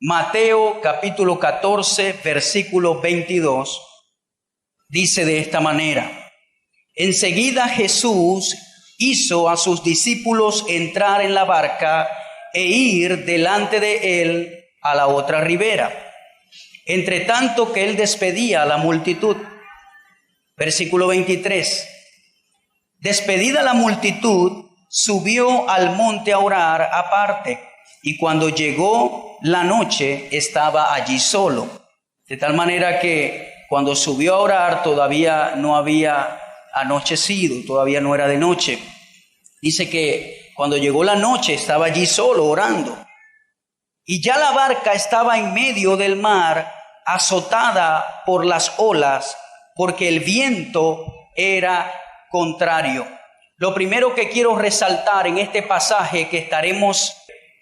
Mateo capítulo 14, versículo 22, dice de esta manera: enseguida Jesús hizo a sus discípulos entrar en la barca e ir delante de él a la otra ribera, entre tanto que él despedía a la multitud. Versículo 23. Despedida la multitud, subió al monte a orar aparte, y cuando llegó la noche estaba allí solo. De tal manera que cuando subió a orar todavía no había anochecido, todavía no era de noche. Dice que cuando llegó la noche estaba allí solo orando. Y ya la barca estaba en medio del mar, azotada por las olas, porque el viento era contrario. Lo primero que quiero resaltar en este pasaje que estaremos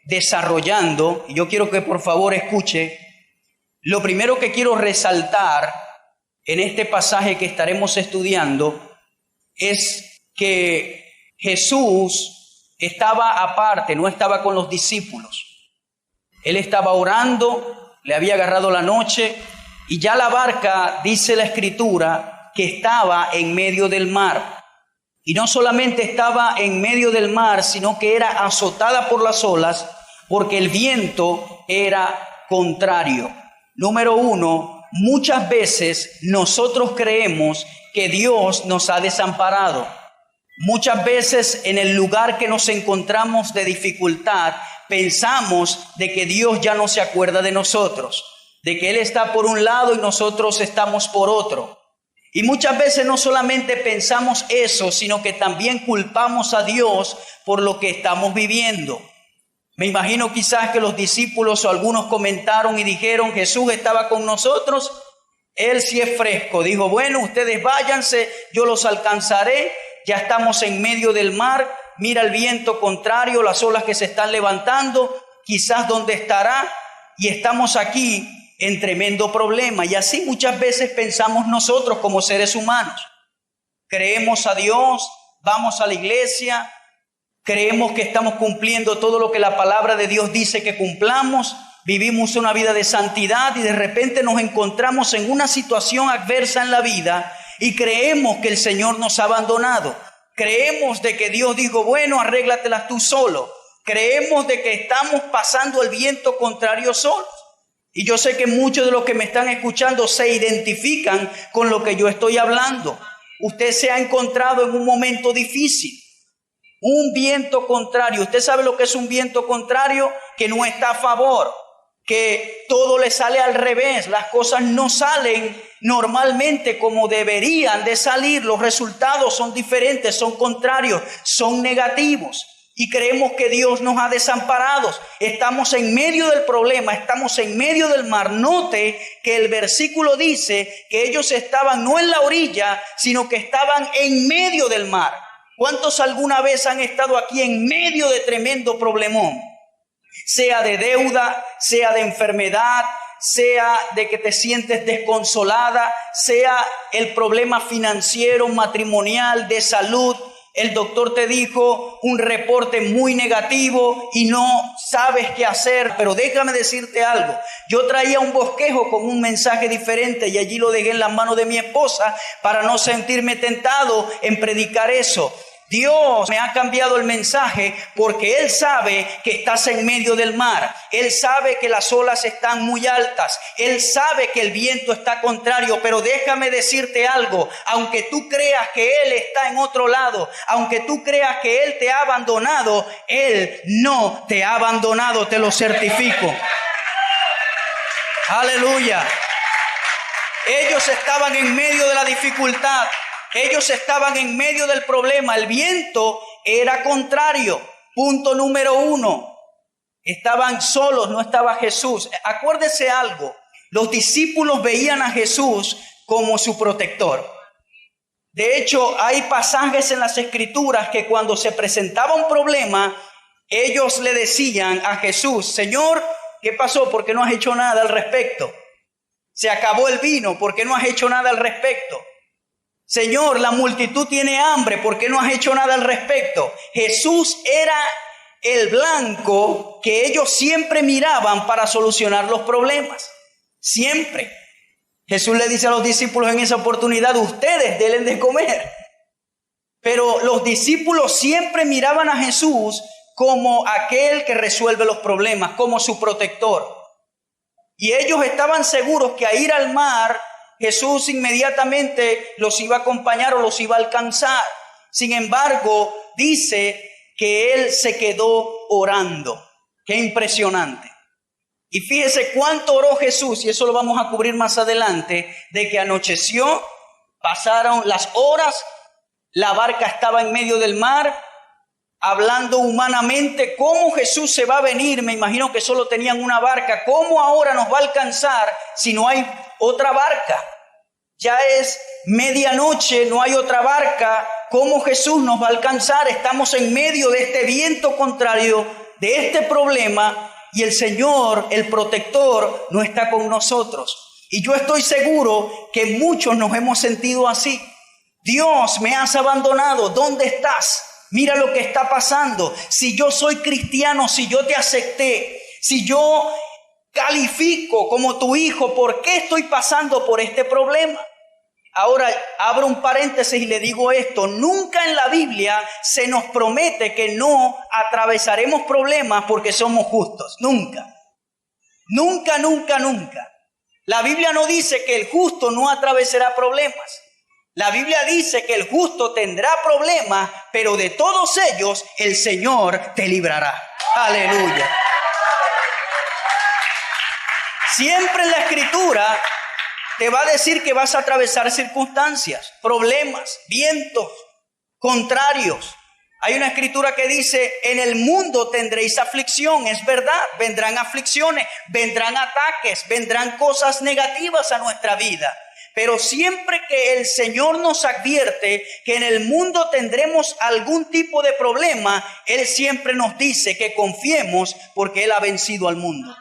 desarrollando, y yo quiero que por favor escuche, lo primero que quiero resaltar en este pasaje que estaremos estudiando es que Jesús estaba aparte, no estaba con los discípulos. Él estaba orando, le había agarrado la noche y ya la barca, dice la Escritura, que estaba en medio del mar. Y no solamente estaba en medio del mar, sino que era azotada por las olas porque el viento era contrario. Número uno, muchas veces nosotros creemos que Dios nos ha desamparado. Muchas veces en el lugar que nos encontramos de dificultad, pensamos de que Dios ya no se acuerda de nosotros, de que Él está por un lado y nosotros estamos por otro. Y muchas veces no solamente pensamos eso, sino que también culpamos a Dios por lo que estamos viviendo. Me imagino quizás que los discípulos o algunos comentaron y dijeron: Jesús estaba con nosotros, Él sí es fresco. Dijo: bueno, ustedes váyanse, yo los alcanzaré. Ya estamos en medio del mar, mira el viento contrario, las olas que se están levantando, quizás dónde estará, y estamos aquí en tremendo problema. Y así muchas veces pensamos nosotros como seres humanos. Creemos a Dios, vamos a la iglesia, creemos que estamos cumpliendo todo lo que la palabra de Dios dice que cumplamos, vivimos una vida de santidad y de repente nos encontramos en una situación adversa en la vida y creemos que el Señor nos ha abandonado. Creemos de que Dios dijo: bueno, arréglatelas tú solo. Creemos de que estamos pasando el viento contrario solos. Y yo sé que muchos de los que me están escuchando se identifican con lo que yo estoy hablando. Usted se ha encontrado en un momento difícil, un viento contrario. ¿Usted sabe lo que es un viento contrario? Que no está a favor, que todo le sale al revés, las cosas no salen normalmente como deberían de salir, los resultados son diferentes, son contrarios, son negativos. Y creemos que Dios nos ha desamparado. Estamos en medio del problema, estamos en medio del mar. Note que el versículo dice que ellos estaban no en la orilla, sino que estaban en medio del mar. ¿Cuántos alguna vez han estado aquí en medio de tremendo problemón? Sea de deuda, sea de enfermedad, sea de que te sientes desconsolada, sea el problema financiero, matrimonial, de salud. El doctor te dijo un reporte muy negativo y no sabes qué hacer. Pero déjame decirte algo. Yo traía un bosquejo con un mensaje diferente y allí lo dejé en las manos de mi esposa para no sentirme tentado en predicar eso. Dios me ha cambiado el mensaje porque Él sabe que estás en medio del mar. Él sabe que las olas están muy altas. Él sabe que el viento está contrario. Pero déjame decirte algo. Aunque tú creas que Él está en otro lado, aunque tú creas que Él te ha abandonado, Él no te ha abandonado, te lo certifico. Aleluya. Ellos estaban en medio de la dificultad. Ellos estaban en medio del problema. El viento era contrario. Punto número uno. Estaban solos, no estaba Jesús. Acuérdese algo. Los discípulos veían a Jesús como su protector. De hecho, hay pasajes en las Escrituras que cuando se presentaba un problema, ellos le decían a Jesús: Señor, ¿qué pasó? ¿Por qué no has hecho nada al respecto? Se acabó el vino, ¿por qué no has hecho nada al respecto? Señor, la multitud tiene hambre, ¿por qué no has hecho nada al respecto? Jesús era el blanco que ellos siempre miraban para solucionar los problemas. Siempre. Jesús le dice a los discípulos en esa oportunidad, ustedes denle de comer. Pero los discípulos siempre miraban a Jesús como aquel que resuelve los problemas, como su protector. Y ellos estaban seguros que a ir al mar, Jesús inmediatamente los iba a acompañar o los iba a alcanzar. Sin embargo, dice que él se quedó orando. Qué impresionante. Y fíjese cuánto oró Jesús, y eso lo vamos a cubrir más adelante, de que anocheció, pasaron las horas, la barca estaba en medio del mar, hablando humanamente, ¿cómo Jesús se va a venir? Me imagino que solo tenían una barca. ¿Cómo ahora nos va a alcanzar si no hay otra barca? Ya es medianoche, no hay otra barca. ¿Cómo Jesús nos va a alcanzar? Estamos en medio de este viento contrario, de este problema, y el Señor, el protector, no está con nosotros. Y yo estoy seguro que muchos nos hemos sentido así. Dios, me has abandonado, ¿dónde estás? Mira lo que está pasando. Si yo soy cristiano, si yo te acepté, si yo califico como tu hijo, ¿por qué estoy pasando por este problema? Ahora abro un paréntesis y le digo esto: nunca en la Biblia se nos promete que no atravesaremos problemas porque somos justos. Nunca. Nunca, nunca, nunca. La Biblia no dice que el justo no atravesará problemas. La Biblia dice que el justo tendrá problemas, pero de todos ellos el Señor te librará. Aleluya. Siempre en la Escritura te va a decir que vas a atravesar circunstancias, problemas, vientos contrarios. Hay una escritura que dice, en el mundo tendréis aflicción. Es verdad, vendrán aflicciones, vendrán ataques, vendrán cosas negativas a nuestra vida. Pero siempre que el Señor nos advierte que en el mundo tendremos algún tipo de problema, Él siempre nos dice que confiemos porque Él ha vencido al mundo.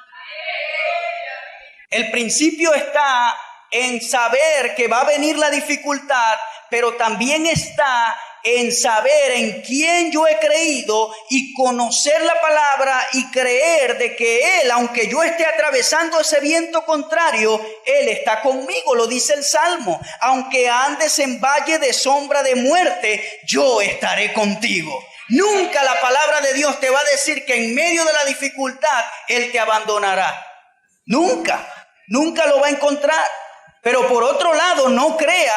El principio está en saber que va a venir la dificultad, pero también está en saber en quién yo he creído y conocer la palabra y creer de que Él, aunque yo esté atravesando ese viento contrario, Él está conmigo. Lo dice el Salmo: aunque andes en valle de sombra de muerte, yo estaré contigo. Nunca la palabra de Dios te va a decir que en medio de la dificultad Él te abandonará. Nunca, nunca lo va a encontrar. Pero por otro lado, no crea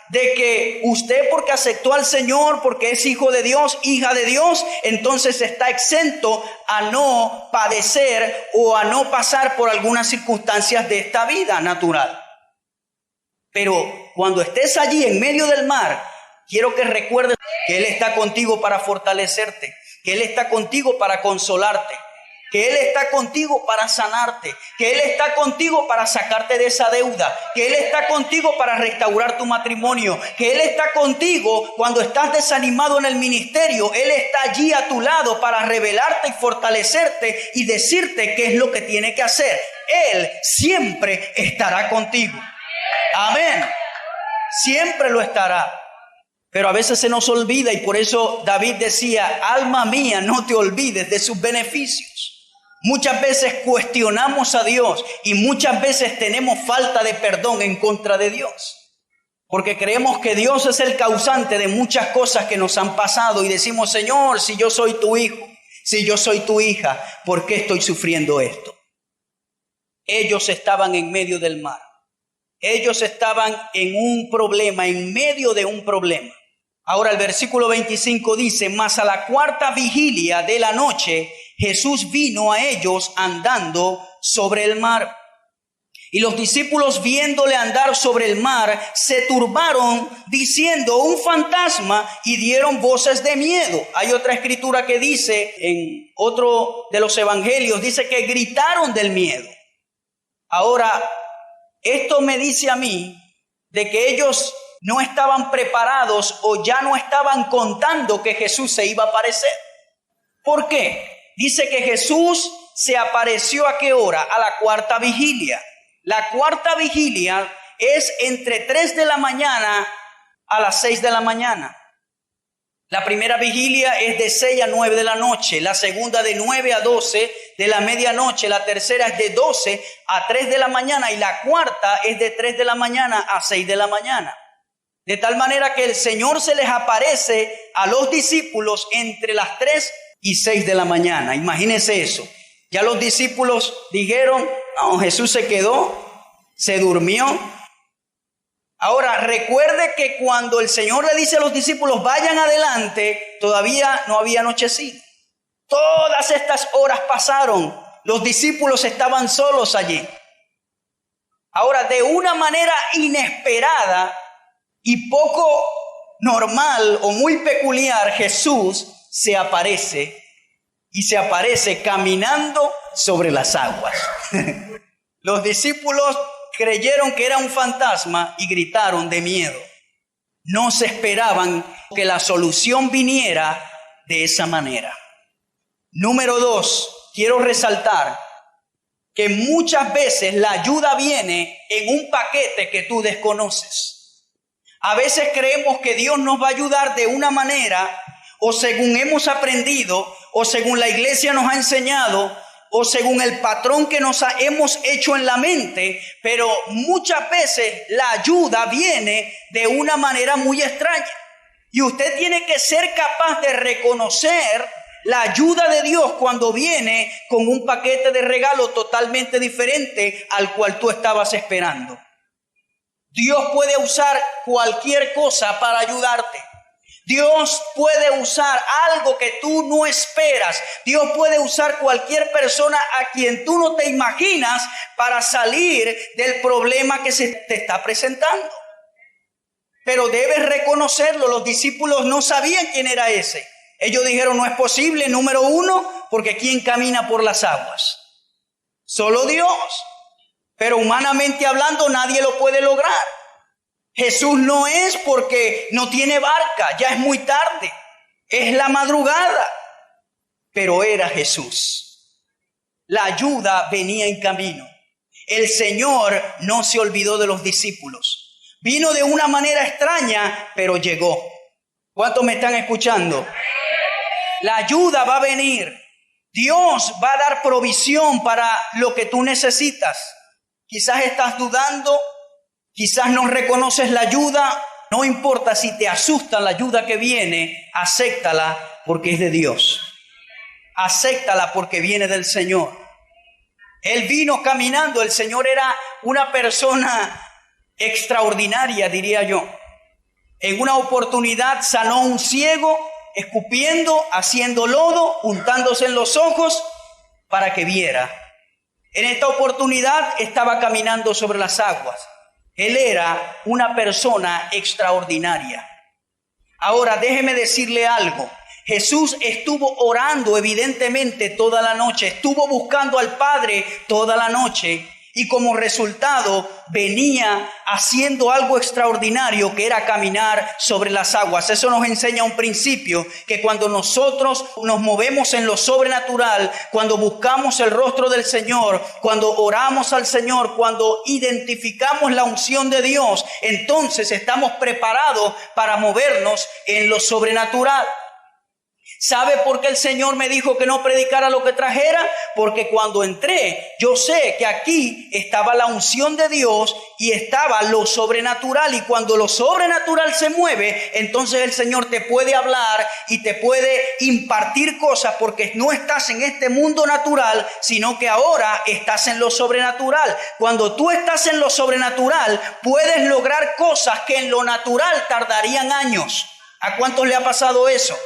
de que usted, porque aceptó al Señor, porque es hijo de Dios, hija de Dios, entonces está exento a no padecer o a no pasar por algunas circunstancias de esta vida natural. Pero cuando estés allí en medio del mar, quiero que recuerdes que Él está contigo para fortalecerte, que Él está contigo para consolarte, que Él está contigo para sanarte, que Él está contigo para sacarte de esa deuda, que Él está contigo para restaurar tu matrimonio, que Él está contigo cuando estás desanimado en el ministerio. Él está allí a tu lado para revelarte y fortalecerte y decirte qué es lo que tiene que hacer. Él siempre estará contigo. Amén. Siempre lo estará. Pero a veces se nos olvida, y por eso David decía: alma mía, no te olvides de sus beneficios. Muchas veces cuestionamos a Dios y muchas veces tenemos falta de perdón en contra de Dios, porque creemos que Dios es el causante de muchas cosas que nos han pasado y decimos: Señor, si yo soy tu hijo, si yo soy tu hija, ¿por qué estoy sufriendo esto? Ellos estaban en medio del mar. Ellos estaban en un problema, en medio de un problema. Ahora el versículo 25 dice: mas a la cuarta vigilia de la noche, Jesús vino a ellos andando sobre el mar. Y los discípulos, viéndole andar sobre el mar, se turbaron diciendo: un fantasma, y dieron voces de miedo. Hay otra escritura que dice, en otro de los evangelios, dice que gritaron del miedo. Ahora, esto me dice a mí de que ellos no estaban preparados o ya no estaban contando que Jesús se iba a aparecer. ¿Por qué? Dice que Jesús se apareció ¿a qué hora? A la cuarta vigilia. La cuarta vigilia es entre 3 de la mañana a las 6 de la mañana. La primera vigilia es de 6 a 9 de la noche, la segunda de 9 a 12 de la medianoche, la tercera es de 12 a 3 de la mañana y la cuarta es de 3 de la mañana a 6 de la mañana. De tal manera que el Señor se les aparece a los discípulos entre las 3 y 6 de la mañana. Imagínense eso. Ya los discípulos dijeron, no, Jesús se quedó, se durmió. Ahora, recuerde que cuando el Señor le dice a los discípulos, vayan adelante, todavía no había anochecido. Todas estas horas pasaron, los discípulos estaban solos allí. Ahora, de una manera inesperada y poco normal o muy peculiar, Jesús se aparece y se aparece caminando sobre las aguas. Los discípulos creyeron que era un fantasma y gritaron de miedo. No se esperaban que la solución viniera de esa manera. Número 2, quiero resaltar que muchas veces la ayuda viene en un paquete que tú desconoces. A veces creemos que Dios nos va a ayudar de una manera, o según hemos aprendido, o según la iglesia nos ha enseñado, o según el patrón que hemos hecho en la mente, pero muchas veces la ayuda viene de una manera muy extraña. Y usted tiene que ser capaz de reconocer la ayuda de Dios cuando viene con un paquete de regalo totalmente diferente al cual tú estabas esperando. Dios puede usar cualquier cosa para ayudarte. Dios puede usar algo que tú no esperas. Dios puede usar cualquier persona a quien tú no te imaginas para salir del problema que se te está presentando. Pero debes reconocerlo. Los discípulos no sabían quién era ese. Ellos dijeron, no es posible, número 1, porque ¿quién camina por las aguas? Solo Dios. Pero humanamente hablando, nadie lo puede lograr. Jesús no es porque no tiene barca, ya es muy tarde, es la madrugada, pero era Jesús. La ayuda venía en camino. El Señor no se olvidó de los discípulos. Vino de una manera extraña, pero llegó. ¿Cuántos me están escuchando? La ayuda va a venir. Dios va a dar provisión para lo que tú necesitas. Quizás estás dudando. Quizás no reconoces la ayuda, no importa si te asusta la ayuda que viene, acéptala porque es de Dios. Acéptala porque viene del Señor. Él vino caminando, el Señor era una persona extraordinaria, diría yo. En una oportunidad sanó a un ciego, escupiendo, haciendo lodo, untándose en los ojos para que viera. En esta oportunidad estaba caminando sobre las aguas. Él era una persona extraordinaria. Ahora déjeme decirle algo. Jesús estuvo orando evidentemente toda la noche, estuvo buscando al Padre toda la noche y como resultado venía haciendo algo extraordinario que era caminar sobre las aguas. Eso nos enseña un principio, que cuando nosotros nos movemos en lo sobrenatural, cuando buscamos el rostro del Señor, cuando oramos al Señor, cuando identificamos la unción de Dios, entonces estamos preparados para movernos en lo sobrenatural. ¿Sabe por qué el Señor me dijo que no predicara lo que trajera? Porque cuando entré, yo sé que aquí estaba la unción de Dios y estaba lo sobrenatural. Y cuando lo sobrenatural se mueve, entonces el Señor te puede hablar y te puede impartir cosas porque no estás en este mundo natural, sino que ahora estás en lo sobrenatural. Cuando tú estás en lo sobrenatural, puedes lograr cosas que en lo natural tardarían años. ¿A cuántos le ha pasado eso?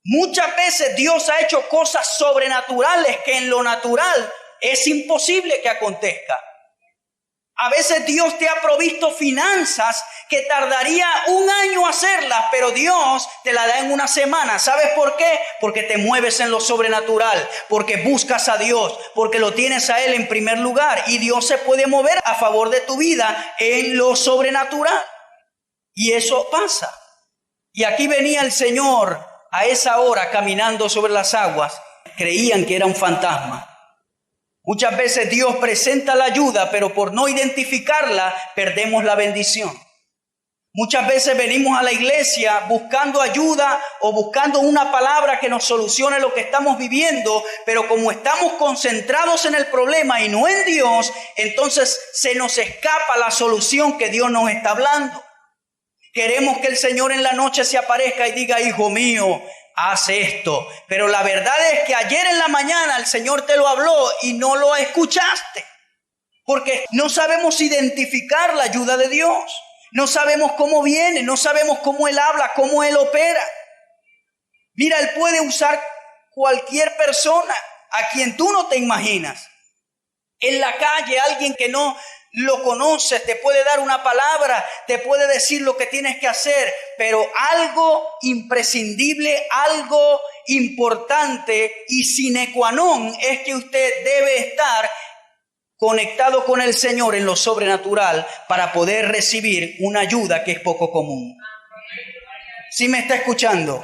Muchas veces Dios ha hecho cosas sobrenaturales que en lo natural es imposible que acontezca. A veces Dios te ha provisto finanzas que tardaría un año hacerlas, pero Dios te la da en una semana. ¿Sabes por qué? Porque te mueves en lo sobrenatural, porque buscas a Dios, porque lo tienes a Él en primer lugar. Y Dios se puede mover a favor de tu vida en lo sobrenatural. Y eso pasa. Y aquí venía el Señor a esa hora caminando sobre las aguas. Creían que era un fantasma. Muchas veces Dios presenta la ayuda, pero por no identificarla, perdemos la bendición. Muchas veces venimos a la iglesia buscando ayuda o buscando una palabra que nos solucione lo que estamos viviendo, pero como estamos concentrados en el problema y no en Dios, entonces se nos escapa la solución que Dios nos está hablando. Queremos que el Señor en la noche se aparezca y diga, hijo mío, haz esto. Pero la verdad es que ayer en la mañana el Señor te lo habló y no lo escuchaste. Porque no sabemos identificar la ayuda de Dios. No sabemos cómo viene, no sabemos cómo Él habla, cómo Él opera. Mira, Él puede usar cualquier persona a quien tú no te imaginas. En la calle, alguien que no lo conoces, te puede dar una palabra, te puede decir lo que tienes que hacer, pero algo imprescindible, algo importante y sine qua non es que usted debe estar conectado con el Señor en lo sobrenatural para poder recibir una ayuda que es poco común. ¿Sí me está escuchando?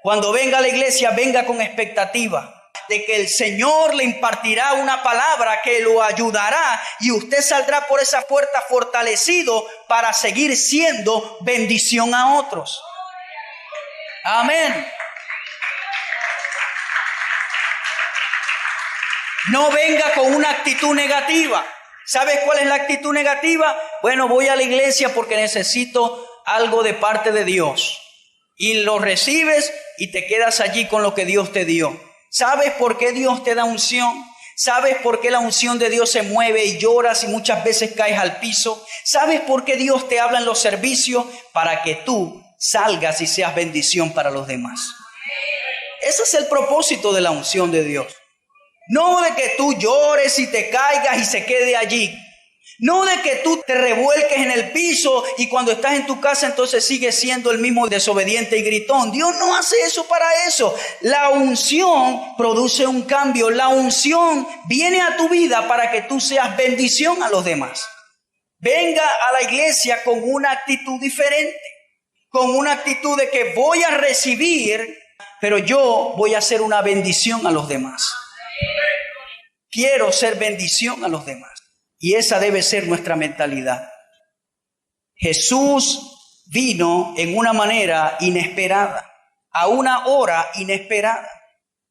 Cuando venga a la iglesia, venga con expectativa de que el Señor le impartirá una palabra que lo ayudará y usted saldrá por esa puerta fortalecido para seguir siendo bendición a otros. Amén. No venga con una actitud negativa. ¿Sabes cuál es la actitud negativa? Bueno, voy a la iglesia porque necesito algo de parte de Dios. Y lo recibes y te quedas allí con lo que Dios te dio. ¿Sabes por qué Dios te da unción? ¿Sabes por qué la unción de Dios se mueve y lloras y muchas veces caes al piso? ¿Sabes por qué Dios te habla en los servicios? Para que tú salgas y seas bendición para los demás. Ese es el propósito de la unción de Dios. No de que tú llores y te caigas y se quede allí. No de que tú te revuelques en el piso y cuando estás en tu casa entonces sigues siendo el mismo desobediente y gritón. Dios no hace eso para eso. La unción produce un cambio. La unción viene a tu vida para que tú seas bendición a los demás. Venga a la iglesia con una actitud diferente. Con una actitud de que voy a recibir, pero yo voy a ser una bendición a los demás. Quiero ser bendición a los demás. Y esa debe ser nuestra mentalidad. Jesús vino en una manera inesperada, a una hora inesperada.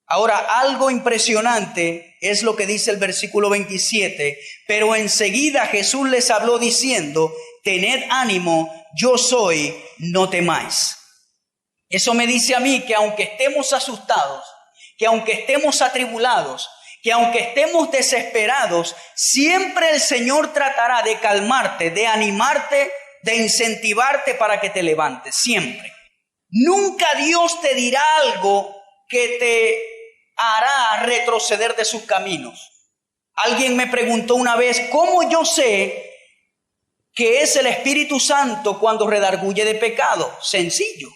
Ahora, algo impresionante es lo que dice el versículo 27. Pero enseguida Jesús les habló diciendo, tened ánimo, yo soy, no temáis. Eso me dice a mí que aunque estemos asustados, que aunque estemos atribulados, que aunque estemos desesperados, siempre el Señor tratará de calmarte, de animarte, de incentivarte para que te levantes, siempre. Nunca Dios te dirá algo que te hará retroceder de sus caminos. Alguien me preguntó una vez, ¿cómo yo sé que es el Espíritu Santo cuando redarguye de pecado? Sencillo.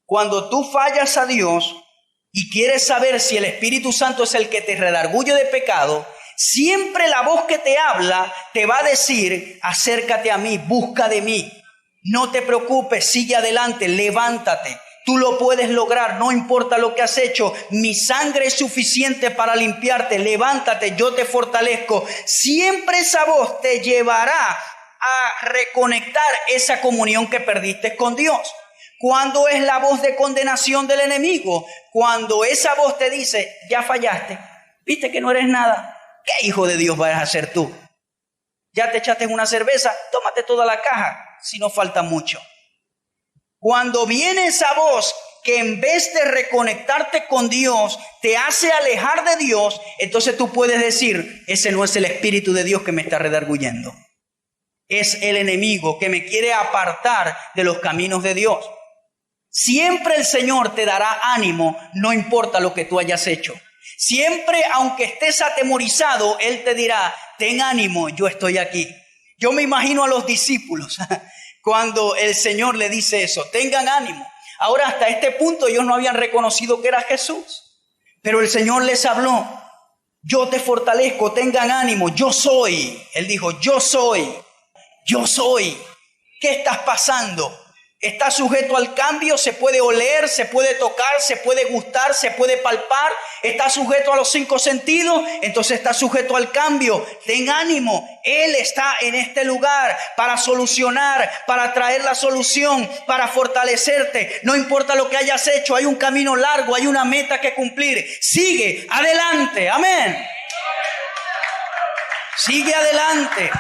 Cuando tú fallas a Dios y quieres saber si el Espíritu Santo es el que te redarguye de pecado, siempre la voz que te habla te va a decir, acércate a mí, busca de mí. No te preocupes, sigue adelante, levántate. Tú lo puedes lograr, no importa lo que has hecho. Mi sangre es suficiente para limpiarte. Levántate, yo te fortalezco. Siempre esa voz te llevará a reconectar esa comunión que perdiste con Dios. ¿Cuándo es la voz de condenación del enemigo? Cuando esa voz te dice, ya fallaste, viste que no eres nada. ¿Qué hijo de Dios vas a hacer tú? Ya te echaste una cerveza, tómate toda la caja, si no falta mucho. Cuando viene esa voz que en vez de reconectarte con Dios, te hace alejar de Dios, entonces tú puedes decir, ese no es el Espíritu de Dios que me está redarguyendo. Es el enemigo que me quiere apartar de los caminos de Dios. Siempre el Señor te dará ánimo, no importa lo que tú hayas hecho. Siempre, aunque estés atemorizado, Él te dirá, ten ánimo, yo estoy aquí. Yo me imagino a los discípulos cuando el Señor le dice eso, tengan ánimo. Ahora, hasta este punto ellos no habían reconocido que era Jesús. Pero el Señor les habló, yo te fortalezco, tengan ánimo, yo soy. Él dijo, yo soy. ¿Qué estás pasando? Está sujeto al cambio, se puede oler, se puede tocar, se puede gustar, se puede palpar. Está sujeto a los 5 sentidos, entonces está sujeto al cambio. Ten ánimo, Él está en este lugar para solucionar, para traer la solución, para fortalecerte. No importa lo que hayas hecho, hay un camino largo, hay una meta que cumplir. Sigue adelante, amén. Sigue adelante.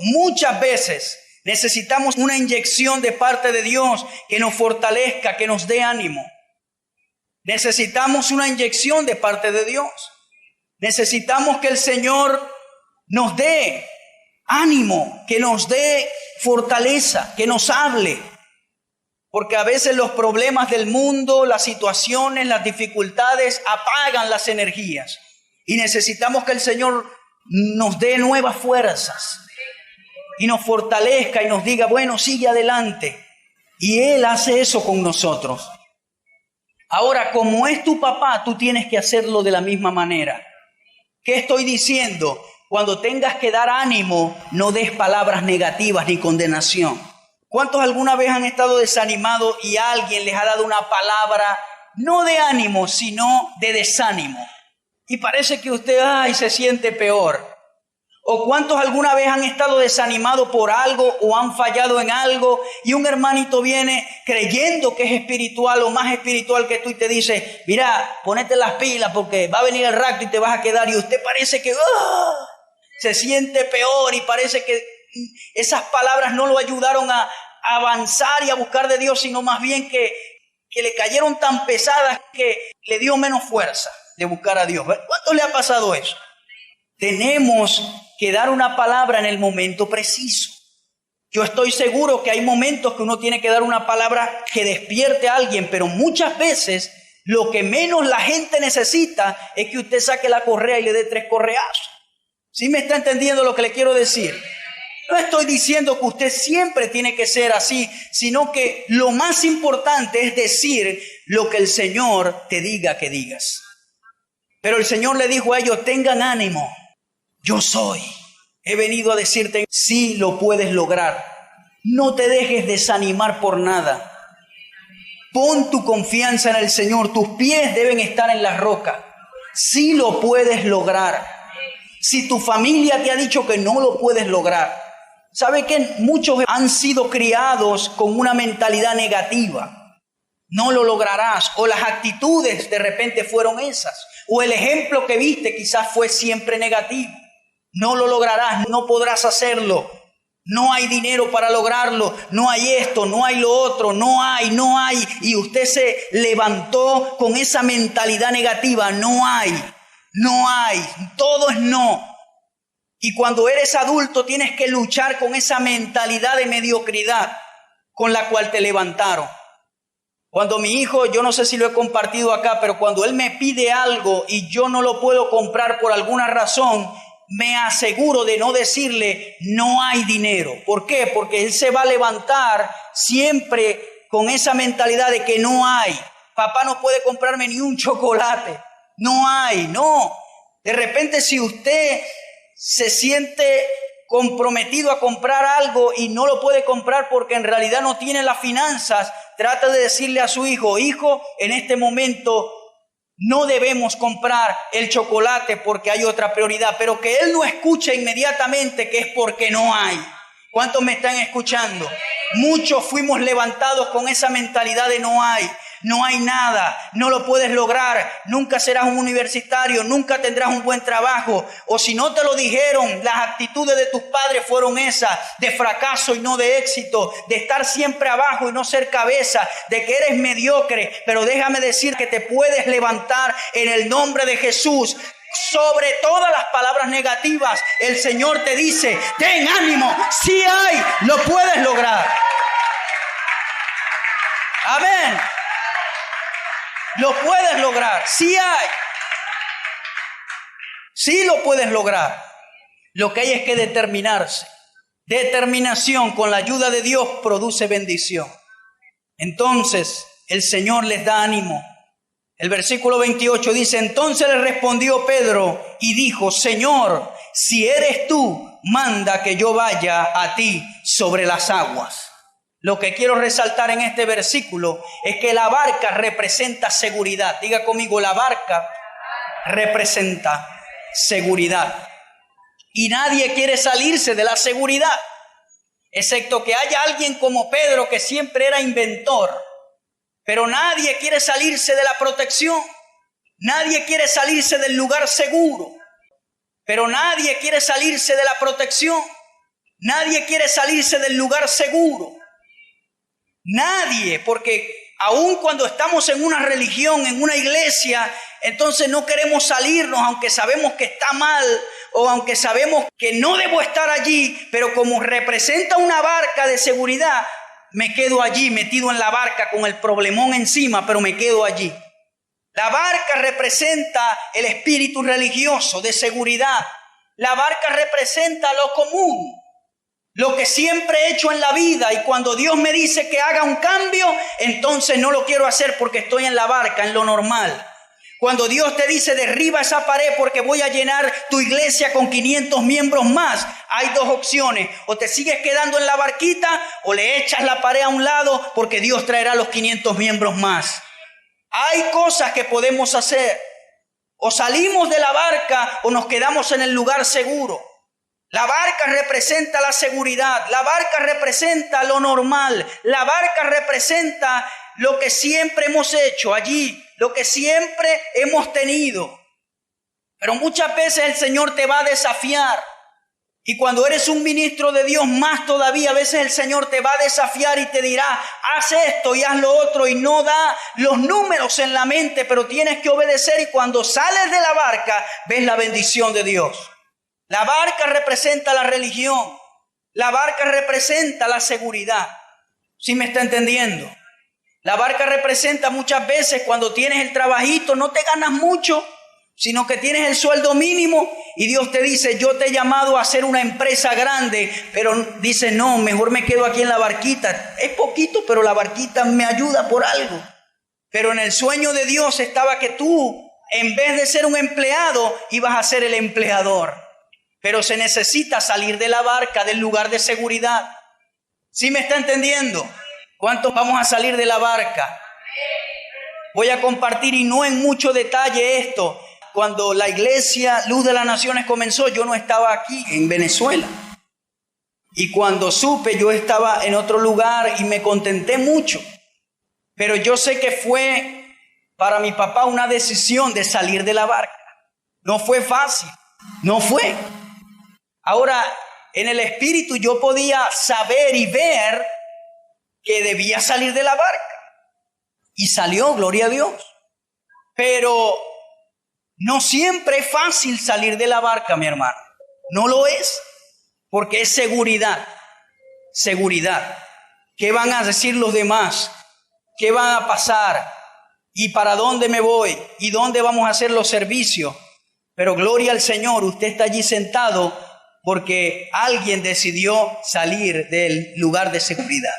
Muchas veces necesitamos una inyección de parte de Dios que nos fortalezca, que nos dé ánimo. Necesitamos una inyección de parte de Dios. Necesitamos que el Señor nos dé ánimo, que nos dé fortaleza, que nos hable. Porque a veces los problemas del mundo, las situaciones, las dificultades apagan las energías. Y necesitamos que el Señor nos dé nuevas fuerzas. Y nos fortalezca y nos diga, bueno, sigue adelante. Y Él hace eso con nosotros. Ahora, como es tu papá, tú tienes que hacerlo de la misma manera. ¿Qué estoy diciendo? Cuando tengas que dar ánimo, no des palabras negativas ni condenación. ¿Cuántos alguna vez han estado desanimados y alguien les ha dado una palabra, no de ánimo, sino de desánimo? Y parece que usted, se siente peor. ¿O cuántos alguna vez han estado desanimados por algo o han fallado en algo y un hermanito viene creyendo que es espiritual o más espiritual que tú y te dice, mira, ponete las pilas porque va a venir el rapto y te vas a quedar, y usted parece que se siente peor y parece que esas palabras no lo ayudaron a avanzar y a buscar de Dios, sino más bien que le cayeron tan pesadas que le dio menos fuerza de buscar a Dios? ¿Cuánto le ha pasado eso? Tenemos que dar una palabra en el momento preciso. Yo estoy seguro que hay momentos que uno tiene que dar una palabra que despierte a alguien, pero muchas veces lo que menos la gente necesita es que usted saque la correa y le dé 3 correazos. ¿Sí me está entendiendo lo que le quiero decir? No estoy diciendo que usted siempre tiene que ser así, sino que lo más importante es decir lo que el Señor te diga que digas. Pero el Señor le dijo a ellos, tengan ánimo. Yo soy. He venido a decirte, sí lo puedes lograr. No te dejes desanimar por nada. Pon tu confianza en el Señor. Tus pies deben estar en la roca. Sí lo puedes lograr. Si tu familia te ha dicho que no lo puedes lograr. ¿Sabe qué? Muchos han sido criados con una mentalidad negativa. No lo lograrás. O las actitudes de repente fueron esas. O el ejemplo que viste quizás fue siempre negativo. No lo lograrás, no podrás hacerlo. No hay dinero para lograrlo. No hay esto, no hay lo otro, no hay. Y usted se levantó con esa mentalidad negativa. No hay. Todo es no. Y cuando eres adulto tienes que luchar con esa mentalidad de mediocridad con la cual te levantaron. Cuando mi hijo, yo no sé si lo he compartido acá, pero cuando él me pide algo y yo no lo puedo comprar por alguna razón, me aseguro de no decirle no hay dinero. ¿Por qué? Porque él se va a levantar siempre con esa mentalidad de que no hay. Papá no puede comprarme ni un chocolate. No. De repente si usted se siente comprometido a comprar algo y no lo puede comprar porque en realidad no tiene las finanzas, trata de decirle a su hijo, en este momento no debemos comprar el chocolate porque hay otra prioridad, pero que él no escuche inmediatamente que es porque no hay. ¿Cuántos me están escuchando? Muchos fuimos levantados con esa mentalidad de no hay nada, no lo puedes lograr, nunca serás un universitario, nunca tendrás un buen trabajo. O si no te lo dijeron, las actitudes de tus padres fueron esas, de fracaso y no de éxito, de estar siempre abajo y no ser cabeza, de que eres mediocre. Pero déjame decir que te puedes levantar en el nombre de Jesús. Sobre todas las palabras negativas, el Señor te dice, ten ánimo, sí hay, lo puedes lograr. Amén. Lo puedes lograr, sí hay. Sí lo puedes lograr. Lo que hay es que determinarse. Determinación con la ayuda de Dios produce bendición. Entonces el Señor les da ánimo. El versículo 28 dice, entonces le respondió Pedro y dijo, Señor, si eres tú, manda que yo vaya a ti sobre las aguas. Lo que quiero resaltar en este versículo es que la barca representa seguridad. Diga conmigo, la barca representa seguridad. Y nadie quiere salirse de la seguridad, excepto que haya alguien como Pedro que siempre era inventor. Pero nadie quiere salirse de la protección. Nadie quiere salirse del lugar seguro. Pero nadie quiere salirse de la protección. Nadie quiere salirse del lugar seguro. Nadie, porque aun cuando estamos en una religión, en una iglesia, entonces no queremos salirnos, aunque sabemos que está mal o aunque sabemos que no debo estar allí, pero como representa una barca de seguridad, me quedo allí metido en la barca con el problemón encima, pero me quedo allí. La barca representa el espíritu religioso de seguridad. La barca representa lo común, lo que siempre he hecho en la vida, y cuando Dios me dice que haga un cambio, entonces no lo quiero hacer porque estoy en la barca, en lo normal. Cuando Dios te dice derriba esa pared porque voy a llenar tu iglesia con 500 miembros más, hay dos opciones: o te sigues quedando en la barquita o le echas la pared a un lado porque Dios traerá los 500 miembros más. Hay cosas que podemos hacer: o salimos de la barca o nos quedamos en el lugar seguro. La barca representa la seguridad, la barca representa lo normal, la barca representa lo que siempre hemos hecho allí, lo que siempre hemos tenido. Pero muchas veces el Señor te va a desafiar, y cuando eres un ministro de Dios más todavía, a veces el Señor te va a desafiar y te dirá: haz esto y haz lo otro, y no da los números en la mente, pero tienes que obedecer, y cuando sales de la barca ves la bendición de Dios. La barca representa la religión. La barca representa la seguridad. ¿Sí me está entendiendo? La barca representa muchas veces cuando tienes el trabajito, no te ganas mucho, sino que tienes el sueldo mínimo y Dios te dice: yo te he llamado a hacer una empresa grande, pero dice: no, mejor me quedo aquí en la barquita. Es poquito, pero la barquita me ayuda por algo. Pero en el sueño de Dios estaba que tú, en vez de ser un empleado, ibas a ser el empleador. Pero se necesita salir de la barca, del lugar de seguridad. ¿Sí me está entendiendo? ¿Cuántos vamos a salir de la barca? Voy a compartir, y no en mucho detalle, esto. Cuando la iglesia Luz de las Naciones comenzó, yo no estaba aquí en Venezuela. Y cuando supe, yo estaba en otro lugar y me contenté mucho. Pero yo sé que fue para mi papá una decisión de salir de la barca. No fue fácil, no fue. Ahora, en el espíritu yo podía saber y ver que debía salir de la barca. Y salió, gloria a Dios. Pero no siempre es fácil salir de la barca, mi hermano. No lo es, porque es seguridad. Seguridad. ¿Qué van a decir los demás? ¿Qué van a pasar? ¿Y para dónde me voy? ¿Y dónde vamos a hacer los servicios? Pero gloria al Señor, usted está allí sentado porque alguien decidió salir del lugar de seguridad.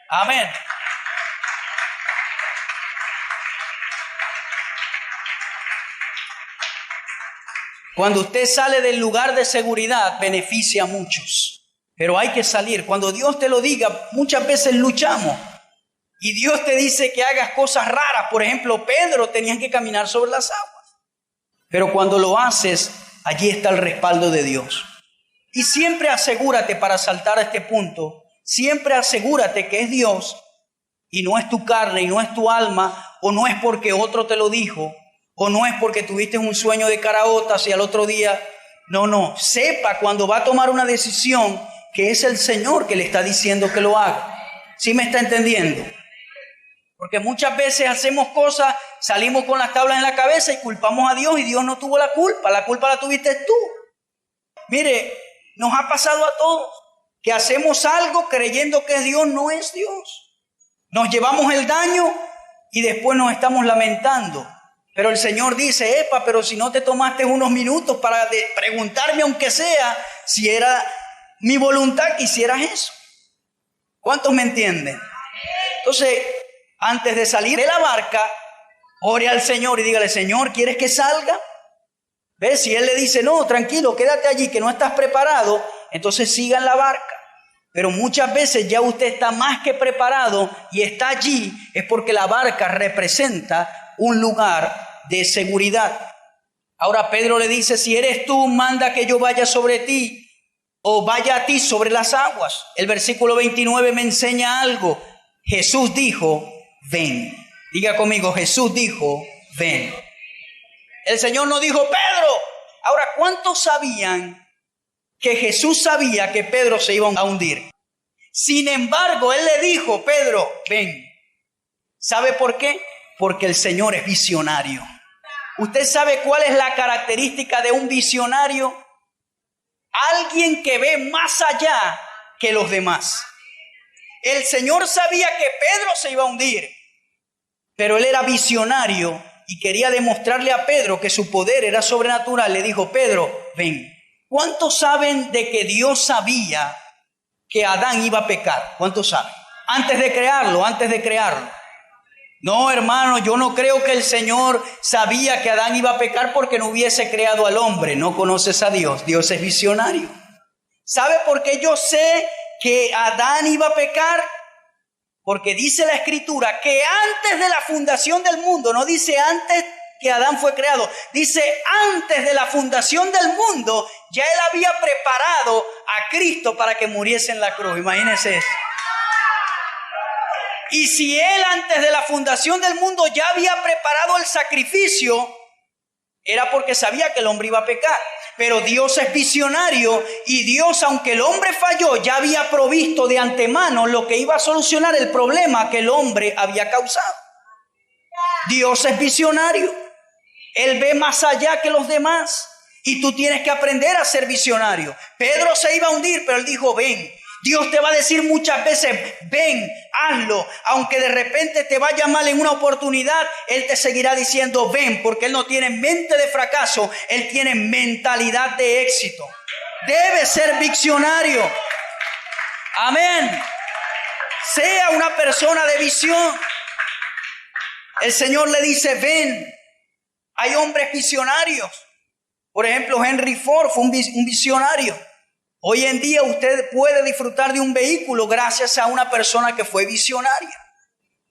Amén. Cuando usted sale del lugar de seguridad, beneficia a muchos. Pero hay que salir. Cuando Dios te lo diga, muchas veces luchamos. Y Dios te dice que hagas cosas raras. Por ejemplo, Pedro tenía que caminar sobre las aguas. Pero cuando lo haces, allí está el respaldo de Dios. Y siempre asegúrate, para saltar a este punto, siempre asegúrate que es Dios y no es tu carne y no es tu alma, o no es porque otro te lo dijo, o no es porque tuviste un sueño de caraotas y al otro día. No. Sepa cuando va a tomar una decisión que es el Señor que le está diciendo que lo haga. ¿Sí me está entendiendo? Porque muchas veces hacemos cosas, salimos con las tablas en la cabeza y culpamos a Dios, y Dios no tuvo la culpa la tuviste tú. Mire, nos ha pasado a todos que hacemos algo creyendo que es Dios, no es Dios. Nos llevamos el daño y después nos estamos lamentando. Pero el Señor dice: epa, pero si no te tomaste unos minutos para preguntarme, aunque sea, si era mi voluntad que hicieras eso. ¿Cuántos me entienden? Entonces, antes de salir de la barca, ore al Señor y dígale: Señor, ¿quieres que salga? ¿Ves? Si Él le dice: no, tranquilo, quédate allí, que no estás preparado, entonces siga en la barca. Pero muchas veces ya usted está más que preparado y está allí, es porque la barca representa un lugar de seguridad. Ahora Pedro le dice, si eres tú, manda que yo vaya sobre ti o vaya a ti sobre las aguas. El versículo 29 me enseña algo. Jesús dijo, ven. Diga conmigo, Jesús dijo, ven. El Señor no dijo, Pedro. Ahora, ¿cuántos sabían que Jesús sabía que Pedro se iba a hundir? Sin embargo, Él le dijo, Pedro, ven. ¿Sabe por qué? Porque el Señor es visionario. ¿Usted sabe cuál es la característica de un visionario? Alguien que ve más allá que los demás. El Señor sabía que Pedro se iba a hundir, pero Él era visionario y quería demostrarle a Pedro que su poder era sobrenatural. Le dijo, Pedro, ven. ¿Cuántos saben de que Dios sabía que Adán iba a pecar? ¿Cuántos saben? Antes de crearlo. No, hermano, yo no creo que el Señor sabía que Adán iba a pecar porque no hubiese creado al hombre. No conoces a Dios. Dios es visionario. ¿Sabe por qué yo sé que Adán iba a pecar? Porque dice la Escritura que antes de la fundación del mundo, no dice antes que Adán fue creado, dice antes de la fundación del mundo, ya Él había preparado a Cristo para que muriese en la cruz. Imagínense eso. Y si Él antes de la fundación del mundo ya había preparado el sacrificio, era porque sabía que el hombre iba a pecar. Pero Dios es visionario y Dios, aunque el hombre falló, ya había provisto de antemano lo que iba a solucionar el problema que el hombre había causado. Dios es visionario. Él ve más allá que los demás y tú tienes que aprender a ser visionario. Pedro se iba a hundir, pero él dijo, ven. Dios te va a decir muchas veces, ven, hazlo. Aunque de repente te vaya mal en una oportunidad, Él te seguirá diciendo, ven, porque Él no tiene mente de fracaso, Él tiene mentalidad de éxito. Debe ser visionario. Amén. Sea una persona de visión. El Señor le dice, ven. Hay hombres visionarios. Por ejemplo, Henry Ford fue un visionario. Hoy en día usted puede disfrutar de un vehículo gracias a una persona que fue visionaria.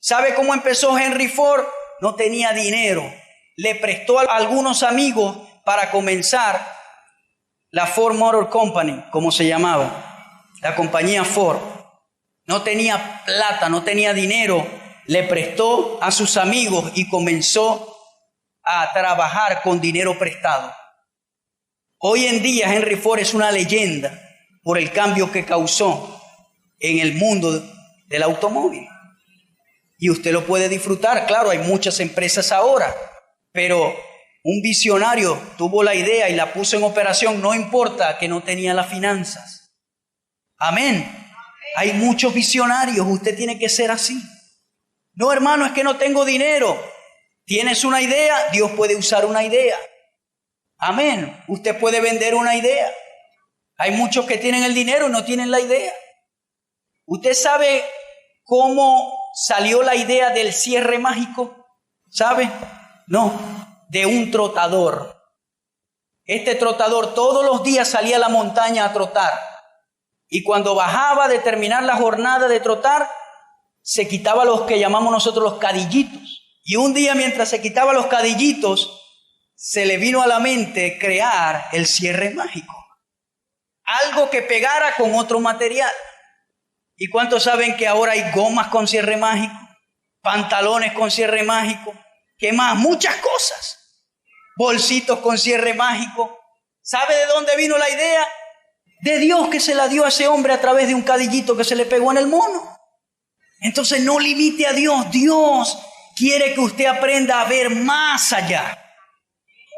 ¿Sabe cómo empezó Henry Ford? No tenía dinero. Le prestó a algunos amigos para comenzar la Ford Motor Company, como se llamaba, la compañía Ford. No tenía plata, no tenía dinero. Le prestó a sus amigos y comenzó a trabajar con dinero prestado. Hoy en día Henry Ford es una leyenda por el cambio que causó en el mundo del automóvil. Y usted lo puede disfrutar. Claro, hay muchas empresas ahora, pero un visionario tuvo la idea y la puso en operación, no importa que no tenía las finanzas. Amén. Hay muchos visionarios, usted tiene que ser así. No, hermano, es que no tengo dinero. ¿Tienes una idea? Dios puede usar una idea. Amén. Usted puede vender una idea. Hay muchos que tienen el dinero y no tienen la idea. ¿Usted sabe cómo salió la idea del cierre mágico? ¿Sabe? No, de un trotador. Este trotador todos los días salía a la montaña a trotar. Y cuando bajaba de terminar la jornada de trotar, se quitaba los que llamamos nosotros los cadillitos. Y un día, mientras se quitaba los cadillitos, se le vino a la mente crear el cierre mágico. Algo que pegara con otro material. ¿Y cuántos saben que ahora hay gomas con cierre mágico? Pantalones con cierre mágico. ¿Qué más? Muchas cosas. Bolsitos con cierre mágico. ¿Sabe de dónde vino la idea? De Dios, que se la dio a ese hombre a través de un cadillito que se le pegó en el mono. Entonces no limite a Dios. Dios quiere que usted aprenda a ver más allá.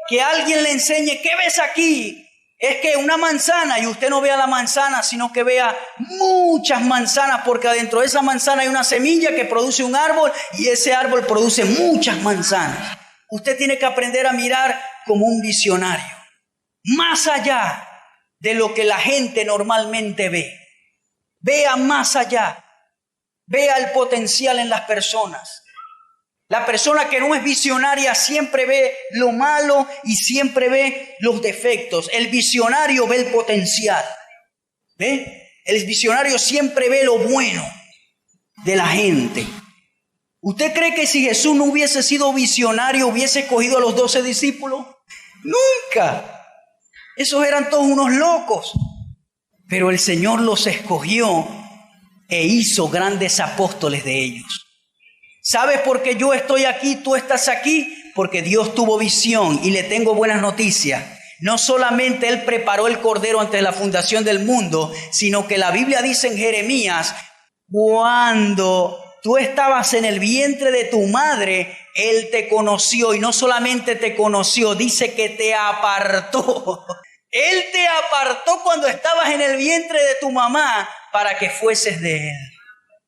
Que alguien le enseñe, ¿qué ves aquí? Es que una manzana, y usted no vea la manzana, sino que vea muchas manzanas, porque adentro de esa manzana hay una semilla que produce un árbol, y ese árbol produce muchas manzanas. Usted tiene que aprender a mirar como un visionario, más allá de lo que la gente normalmente ve. Vea más allá, vea el potencial en las personas. La persona que no es visionaria siempre ve lo malo y siempre ve los defectos. El visionario ve el potencial. ¿Ve? El visionario siempre ve lo bueno de la gente. ¿Usted cree que si Jesús no hubiese sido visionario, hubiese escogido a los 12 discípulos? Nunca. Esos eran todos unos locos. Pero el Señor los escogió e hizo grandes apóstoles de ellos. ¿Sabes por qué yo estoy aquí, tú estás aquí? Porque Dios tuvo visión y le tengo buenas noticias. No solamente Él preparó el cordero antes de la fundación del mundo, sino que la Biblia dice en Jeremías, cuando tú estabas en el vientre de tu madre, Él te conoció, y no solamente te conoció, dice que te apartó. Él te apartó cuando estabas en el vientre de tu mamá para que fueses de Él.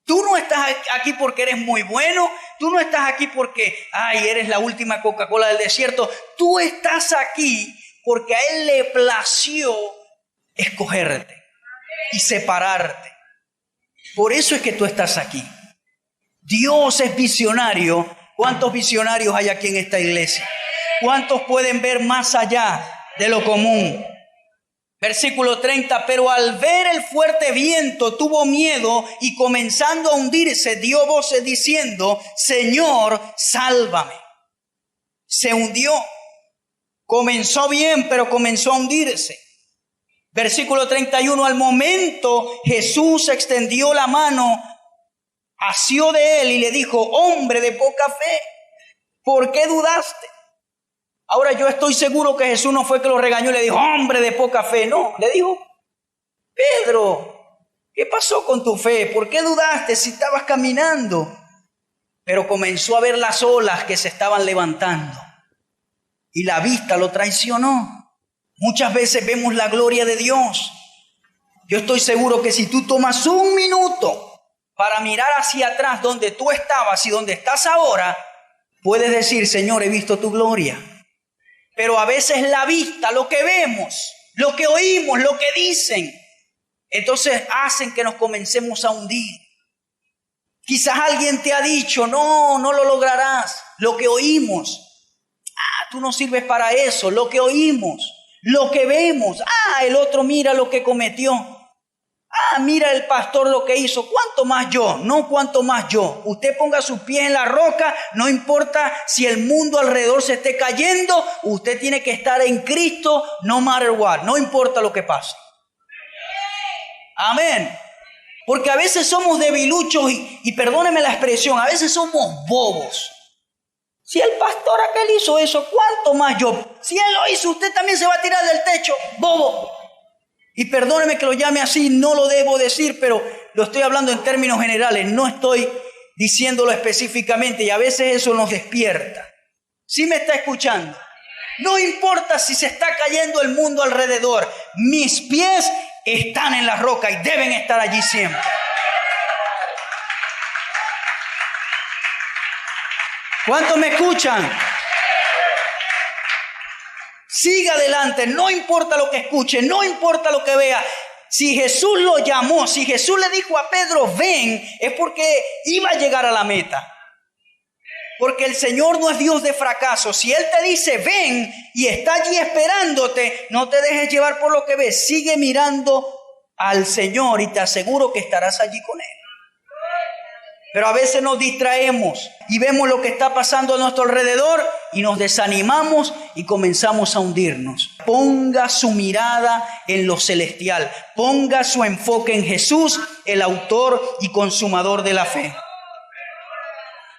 Tú no estás aquí porque eres muy bueno, tú no estás aquí porque, eres la última Coca-Cola del desierto. Tú estás aquí porque a Él le plació escogerte y separarte. Por eso es que tú estás aquí. Dios es visionario. ¿Cuántos visionarios hay aquí en esta iglesia? ¿Cuántos pueden ver más allá de lo común? Versículo 30, pero al ver el fuerte viento tuvo miedo y comenzando a hundirse dio voces diciendo, Señor, sálvame. Se hundió. Comenzó bien, pero comenzó a hundirse. Versículo 31, al momento Jesús extendió la mano, asió de él y le dijo, hombre de poca fe, ¿por qué dudaste? Ahora yo estoy seguro que Jesús no fue que lo regañó y le dijo, hombre de poca fe. No, le dijo, Pedro, ¿qué pasó con tu fe? ¿Por qué dudaste si estabas caminando? Pero comenzó a ver las olas que se estaban levantando y la vista lo traicionó. Muchas veces vemos la gloria de Dios. Yo estoy seguro que si tú tomas un minuto para mirar hacia atrás donde tú estabas y donde estás ahora, puedes decir, Señor, he visto tu gloria. Pero a veces la vista, lo que vemos, lo que oímos, lo que dicen, entonces hacen que nos comencemos a hundir. Quizás alguien te ha dicho, no lo lograrás. Lo que oímos, tú no sirves para eso. Lo que oímos, lo que vemos, el otro mira lo que cometió. Mira el pastor lo que hizo. ¿Cuánto más yo? No, cuánto más yo. Usted ponga sus pies en la roca. No importa si el mundo alrededor se esté cayendo. Usted tiene que estar en Cristo, no matter what. No importa lo que pase. Amén. Porque a veces somos debiluchos y perdóneme la expresión, a veces somos bobos. Si el pastor aquel hizo eso, ¿cuánto más yo? Si él lo hizo, usted también se va a tirar del techo. Bobo. Y perdóneme que lo llame así, no lo debo decir, pero lo estoy hablando en términos generales, no estoy diciéndolo específicamente y a veces eso nos despierta. ¿Sí me está escuchando? No importa si se está cayendo el mundo alrededor, mis pies están en la roca y deben estar allí siempre. ¿Cuántos me escuchan? Siga adelante, no importa lo que escuche, no importa lo que vea. Si Jesús lo llamó, si Jesús le dijo a Pedro, ven, es porque iba a llegar a la meta. Porque el Señor no es Dios de fracaso. Si Él te dice, ven, y está allí esperándote, no te dejes llevar por lo que ves. Sigue mirando al Señor y te aseguro que estarás allí con Él. Pero a veces nos distraemos y vemos lo que está pasando a nuestro alrededor y nos desanimamos y comenzamos a hundirnos. Ponga su mirada en lo celestial. Ponga su enfoque en Jesús, el autor y consumador de la fe.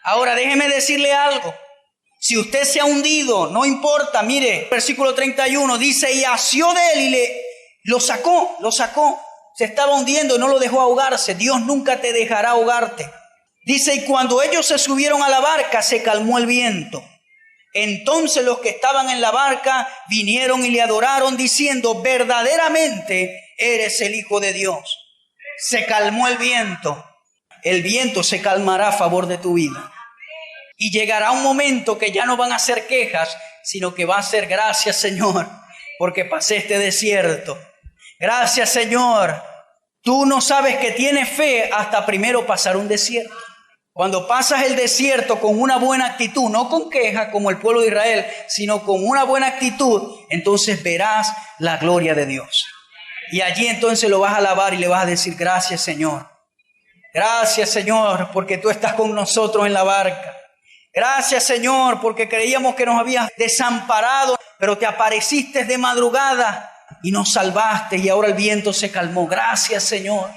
Ahora déjeme decirle algo. Si usted se ha hundido, no importa. Mire, versículo 31 dice, y asió de él y lo sacó. Se estaba hundiendo y no lo dejó ahogarse. Dios nunca te dejará ahogarte. Dice, y cuando ellos se subieron a la barca, se calmó el viento. Entonces los que estaban en la barca vinieron y le adoraron diciendo, verdaderamente eres el Hijo de Dios. Se calmó el viento. El viento se calmará a favor de tu vida. Y llegará un momento que ya no van a ser quejas, sino que va a ser gracias, Señor, porque pasé este desierto. Gracias, Señor. Tú no sabes que tienes fe hasta primero pasar un desierto. Cuando pasas el desierto con una buena actitud, no con queja como el pueblo de Israel, sino con una buena actitud, entonces verás la gloria de Dios. Y allí entonces lo vas a alabar y le vas a decir: gracias, Señor. Gracias, Señor, porque tú estás con nosotros en la barca. Gracias, Señor, porque creíamos que nos habías desamparado, pero te apareciste de madrugada y nos salvaste y ahora el viento se calmó. Gracias, Señor.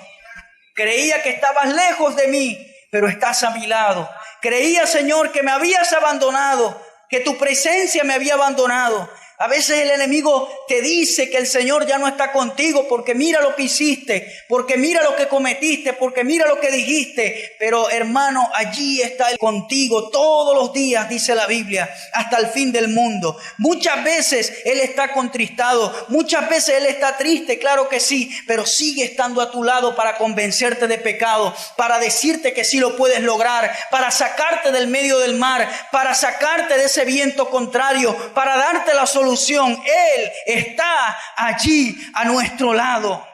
Creía que estabas lejos de mí, pero estás a mi lado. Creía, Señor, que me habías abandonado, que tu presencia me había abandonado. A veces el enemigo te dice que el Señor ya no está contigo porque mira lo que hiciste, porque mira lo que cometiste, porque mira lo que dijiste. Pero hermano, allí está Él contigo todos los días, dice la Biblia, hasta el fin del mundo. Muchas veces Él está contristado, muchas veces Él está triste, claro que sí, pero sigue estando a tu lado para convencerte de pecado, para decirte que sí lo puedes lograr, para sacarte del medio del mar, para sacarte de ese viento contrario, para darte la solución. Él está allí a nuestro lado.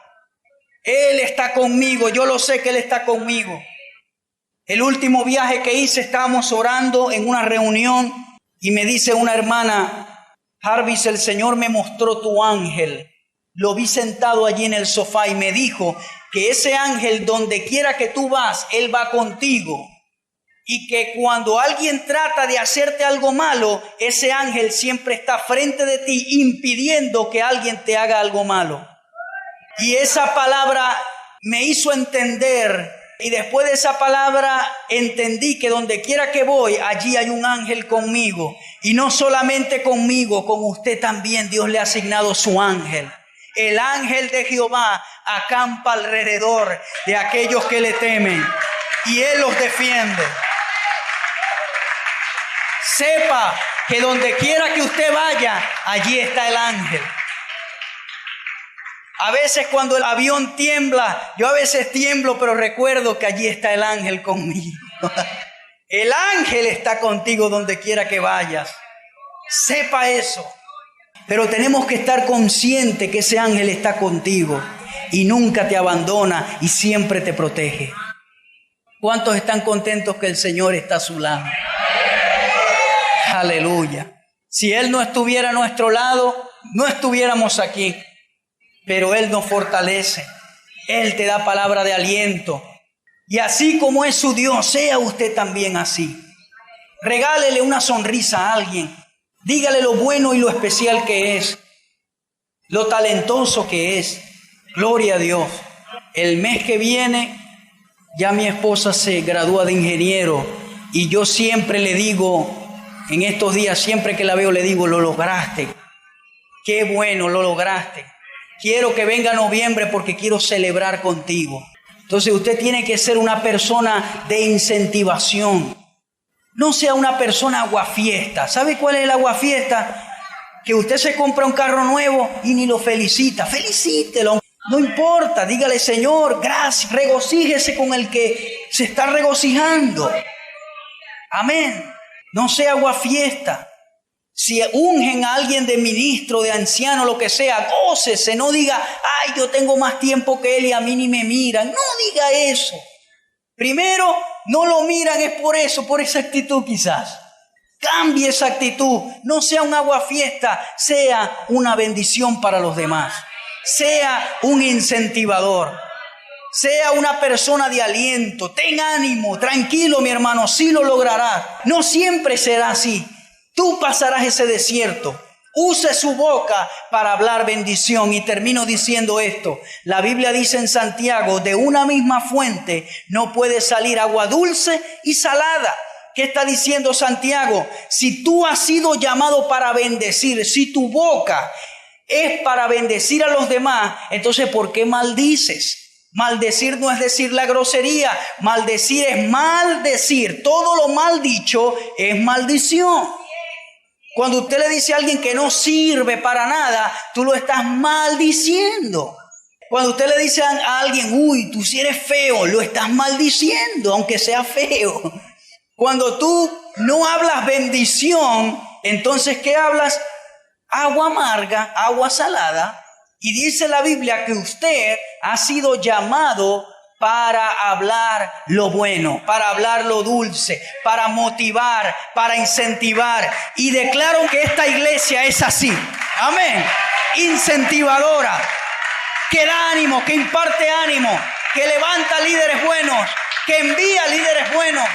Él está conmigo. Yo lo sé que Él está conmigo. El último viaje que hice, estábamos orando en una reunión y me dice una hermana: Jarvis, el Señor me mostró tu ángel. Lo vi sentado allí en el sofá y me dijo que ese ángel, donde quiera que tú vas, Él va contigo. Y que cuando alguien trata de hacerte algo malo, ese ángel siempre está frente de ti impidiendo que alguien te haga algo malo. Y esa palabra me hizo entender, y después de esa palabra entendí que donde quiera que voy, allí hay un ángel conmigo. Y no solamente conmigo, con usted también Dios le ha asignado su ángel. El ángel de Jehová acampa alrededor de aquellos que le temen y Él los defiende. Sepa que donde quiera que usted vaya, allí está el ángel. A veces cuando el avión tiembla, yo a veces tiemblo, pero recuerdo que allí está el ángel conmigo. El ángel está contigo donde quiera que vayas. Sepa eso. Pero tenemos que estar conscientes que ese ángel está contigo y nunca te abandona y siempre te protege. ¿Cuántos están contentos que el Señor está a su lado? Aleluya. Si Él no estuviera a nuestro lado, no estuviéramos aquí. Pero Él nos fortalece. Él te da palabra de aliento. Y así como es su Dios, sea usted también así. Regálele una sonrisa a alguien. Dígale lo bueno y lo especial que es. Lo talentoso que es. Gloria a Dios. El mes que viene, ya mi esposa se gradúa de ingeniero. Y yo siempre le digo, en estos días, siempre que la veo, le digo: lo lograste. Qué bueno, lo lograste. Quiero que venga noviembre porque quiero celebrar contigo. Entonces usted tiene que ser una persona de incentivación. No sea una persona aguafiesta. ¿Sabe cuál es el aguafiesta? Que usted se compra un carro nuevo y ni lo felicita. Felicítelo. No importa. Dígale: Señor, gracias. Regocíjese con el que se está regocijando. Amén. No sea aguafiesta. Si ungen a alguien de ministro, de anciano, lo que sea, gócese. No diga: ay, yo tengo más tiempo que él y a mí ni me miran. No diga eso. Primero, no lo miran es por eso, por esa actitud quizás. Cambie esa actitud. No sea un aguafiesta, sea una bendición para los demás. Sea un incentivador. Sea una persona de aliento. Ten ánimo, tranquilo mi hermano, sí lo lograrás. No siempre será así. Tú pasarás ese desierto. Use su boca para hablar bendición. Y termino diciendo esto. La Biblia dice en Santiago: de una misma fuente no puede salir agua dulce y salada. ¿Qué está diciendo Santiago? Si tú has sido llamado para bendecir, si tu boca es para bendecir a los demás, entonces ¿por qué maldices? Maldecir no es decir la grosería. Maldecir es maldecir. Todo lo mal dicho es maldición. Cuando usted le dice a alguien que no sirve para nada, tú lo estás maldiciendo. Cuando usted le dice a alguien: uy, tú sí eres feo, lo estás maldiciendo, aunque sea feo. Cuando tú no hablas bendición, entonces ¿qué hablas? Agua amarga, agua salada. Y dice la Biblia que usted ha sido llamado para hablar lo bueno, para hablar lo dulce, para motivar, para incentivar. Y declaro que esta iglesia es así. Amén. Incentivadora. que da ánimo, que imparte ánimo, que levanta líderes buenos, que envía líderes buenos.